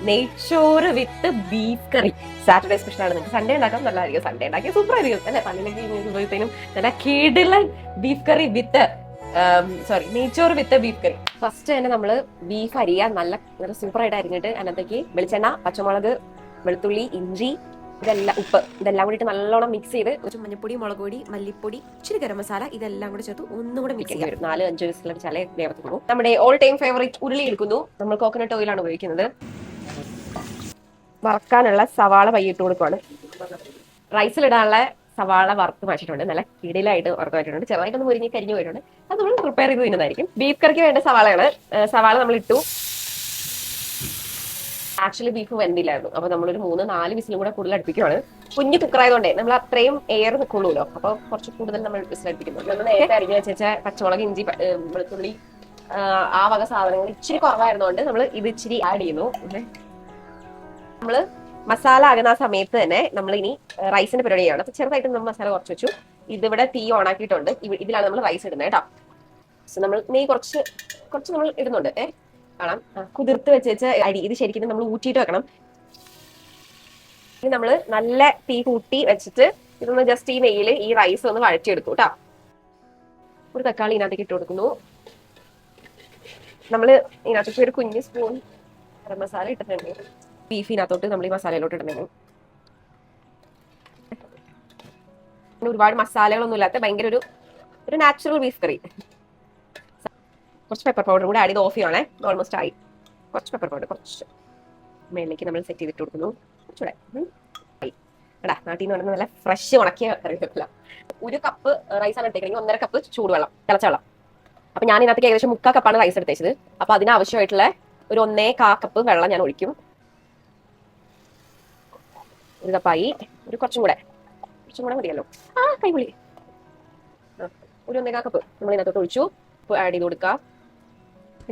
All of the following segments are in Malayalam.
നെയ്ച്ചോറ് വിത്ത് ബീഫ് കറി. സാറ്റർഡേ സ്പെഷ്യൽ ആണ്. നിങ്ങൾക്ക് സൺഡേ ഉണ്ടാക്കാം, നല്ലതായിരിക്കും. സൺഡേ ഉണ്ടാക്കിയ സൂപ്പർ ആയിരിക്കും അല്ലെ? പള്ളിയിലേക്ക് നല്ല കിടിലൻ ബീഫ് കറി വിത്ത് നെയ്ച്ചോറ് വിത്ത് ബീഫ് കറി. ഫസ്റ്റ് തന്നെ നമ്മള് ബീഫ് അരിയാൻ നല്ല സൂപ്പർ ആയിട്ട് അരിഞ്ഞിട്ട് അതിനകത്തേക്ക് വെളിച്ചെണ്ണ, പച്ചമുളക്, വെളുത്തുള്ളി, ഇഞ്ചി, ഇതെല്ലാം ഉപ്പ് ഇതെല്ലാം കൂടിയിട്ട് നല്ലോണം മിക്സ് ചെയ്ത് ഒരു മഞ്ഞപ്പൊടി, മുളക് പൊടി, മല്ലിപ്പൊടി, ഇച്ചിരി ഗരം മസാല ഇതെല്ലാം കൂടി ചേർത്ത് ഒന്നും കൂടെ മിക്സ് ചെയ്ത് 4-5 വിസിലടിച്ചാലേ വേവത്തുള്ളൂ. നമ്മുടെ ഓൾ ടൈം ഫേവറേറ്റ് ഉരുളി എടുക്കുന്നു. നമ്മൾ കോക്കനട്ട് ഓയിലാണ് ഉപയോഗിക്കുന്നത്. വറക്കാനുള്ള സവാള പയ്യിട്ട് കൊടുക്കുവാണ്. റൈസിലിടാനുള്ള സവാള വറുത്ത് മാറ്റിയിട്ടുണ്ട്. നല്ല കിടിലായിട്ട് വറുത്ത് മാറ്റിയിട്ടുണ്ട്. ചെറുതായിട്ടൊന്ന് മുരിഞ്ഞ് കരിഞ്ഞു പോയിട്ടുണ്ട്. അത് നമ്മൾ പ്രിപ്പയർ ചെയ്ത് തിന്നുന്നതായിരിക്കും. ബീഫ് കറിക്ക് വേണ്ട സവാളയാണ്. സവാള നമ്മൾ ഇട്ടു. ആക്ച്വലി ബീഫ് വെന്തില്ലായിരുന്നു. അപ്പൊ നമ്മളൊരു 3-4 വിസിലും കൂടെ കൂടുതൽ അടുപ്പിക്കുകയാണ്. കുഞ്ഞു കുക്കറായതുകൊണ്ടേ നമ്മൾ അത്രയും എയർ നിൽക്കുള്ളൂല്ലോ. അപ്പൊ കുറച്ച് കൂടുതൽ നമ്മൾ വിസിലടുപ്പിക്കുന്നു. നമ്മൾ നേരത്തെ അരിഞ്ഞു വെച്ച പച്ചമുളക്, ഇഞ്ചി, വെളുത്തുള്ളി ആ വക സാധനങ്ങൾ ഇച്ചിരി കുറവായിരുന്നോണ്ട് നമ്മൾ ഇത് ഇച്ചിരി ആഡ് ചെയ്യുന്നു. നമ്മള് മസാല ആകുന്ന ആ സമയത്ത് തന്നെ നമ്മൾ ഇനി റൈസിന്റെ പരിപാടി ചെയ്യണം. അപ്പൊ ചെറുതായിട്ട് നമ്മൾ മസാല കുറച്ച് വെച്ചു. ഇതിവിടെ തീ ഓൺ ആക്കിയിട്ടുണ്ട്. ഇതിലാണ് നമ്മൾ റൈസ് ഇടുന്നത് കേട്ടോ. സോ നമ്മൾ നെയ്യ് കുറച്ച് നമ്മൾ ഇടുന്നുണ്ട്. കാണാം, കുതിർത്ത് വെച്ച അരി. ഇത് ശരിക്കും നമ്മൾ ഊറ്റിയിട്ട് വെക്കണം. ഇനി നമ്മൾ നല്ല തീ കൂട്ടി വെച്ചിട്ട് ഇതൊന്ന് ജസ്റ്റ് ഈ നെയ്യിൽ ഈ റൈസ് ഒന്ന് വഴറ്റിയെടുക്കും കേട്ടോ. ഒരു തക്കാളി ഇതിനകത്തേക്ക് ഇട്ട് കൊടുക്കുന്നു. നമ്മൾ ഇതിനകത്തേക്ക് ഒരു കുഞ്ഞ് സ്പൂൺ ഗരം മസാല ഇട്ടിട്ടുണ്ട്. ബീഫിനകത്തോട്ട് നമ്മൾ ഈ മസാലയിലോട്ട് ഇടുന്നുണ്ട്. ഒരുപാട് മസാലകളൊന്നും ഇല്ലാത്ത ഭയങ്കര ഒരു നാച്ചുറൽ ബീഫ് കറി. കുറച്ച് പെപ്പർ പൗഡർ കൂടെ ആഡ് ചെയ്ത് ഓഫ് ചെയ്യണേ. ഓൾമോസ്റ്റ് ആയി. കുറച്ച് പെപ്പർ പൗഡർ കുറച്ച് മേലേക്ക് നമ്മൾ സെറ്റ് ചെയ്തിട്ട് കൊടുക്കുന്നു. കുറച്ചുകൂടെ എടാ നാട്ടിൽ നിന്ന് പറഞ്ഞാൽ നല്ല ഫ്രഷ് ഉണക്കിയ കറിവേപ്പില. 1 കപ്പ് റൈസാണ് ഇട്ടേക്കെങ്കിൽ 1.5 കപ്പ് ചൂടുവെള്ളം, തിളച്ച വെള്ളം. അപ്പൊ ഞാൻ ഇതിനകത്തേക്ക് ഏകദേശം 3/4 കപ്പാണ് റൈസ് എടുത്തേച്ചത്. അപ്പൊ അതിനാവശ്യമായിട്ടുള്ള ഒരു 1.25 കപ്പ് വെള്ളം ഞാൻ ഒഴിക്കും. 1 കപ്പായി. കുറച്ചും കൂടെ മതിയല്ലോ. കൈപൊളി. ഒരു 1.25 കപ്പ് നമ്മൾ ഇതിനകത്തോട്ട് ഒഴിച്ചു. ഉപ്പ് ആഡ് ചെയ്ത് കൊടുക്കാം.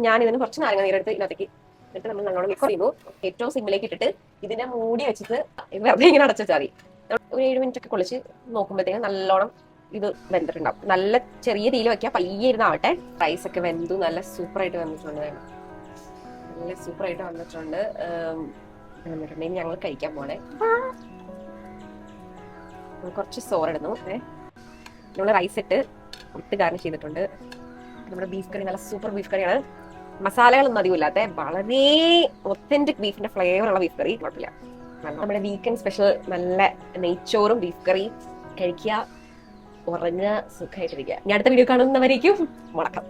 ഞാൻ ഇതിന് കുറച്ച് നാരങ്ങ നീരെടുത്ത് ഇതിനകത്തേക്ക് എന്നിട്ട് നമ്മൾ നല്ലോണം മിക്സ് ചെയ്യുന്നു. ഏറ്റവും സിമ്മിലേക്ക് ഇട്ടിട്ട് ഇതിനെ മൂടി വെച്ചിട്ട് വെറുതെ ഇങ്ങനെ അടച്ചു വെച്ചാൽ മതി. ഒരു 7 മിനിറ്റ് ഒക്കെ കുളിച്ച് നോക്കുമ്പോഴത്തേക്കും നല്ലോണം ഇത് വെന്തിട്ടുണ്ടാവും. നല്ല ചെറിയ തീയിൽ വെക്കുക, പയ്യെ ഇരുന്നാവട്ടെ. റൈസ് ഒക്കെ വെന്തു നല്ല സൂപ്പറായിട്ട് വന്നിട്ടുണ്ട്. വന്നിട്ടുണ്ടെങ്കിൽ ഞങ്ങൾ കഴിക്കാൻ പോണേ. കുറച്ച് സോറിടുന്നു. നമ്മൾ റൈസ് ഇട്ട് ഗാർണിഷ് ചെയ്തിട്ടുണ്ട്. നമ്മുടെ ബീഫ് കറി നല്ല സൂപ്പർ ബീഫ് കറിയാണ്. മസാലകളൊന്നും അധികം ഇല്ലാത്ത വളരെ ഒത്തന്റിക് ബീഫിന്റെ ഫ്ലേവർ ഉള്ള ബീഫ് കറി. കുഴപ്പമില്ല. നമ്മുടെ വീക്കെൻഡ് സ്പെഷ്യൽ നല്ല നെയ്ച്ചോറും ബീഫ് കറി കഴിക്കുക, ഉറങ്ങുക, സുഖമായിട്ടിരിക്കുക. ഇനി അടുത്ത വീഡിയോ കാണുന്നവരേക്കും വണക്കം.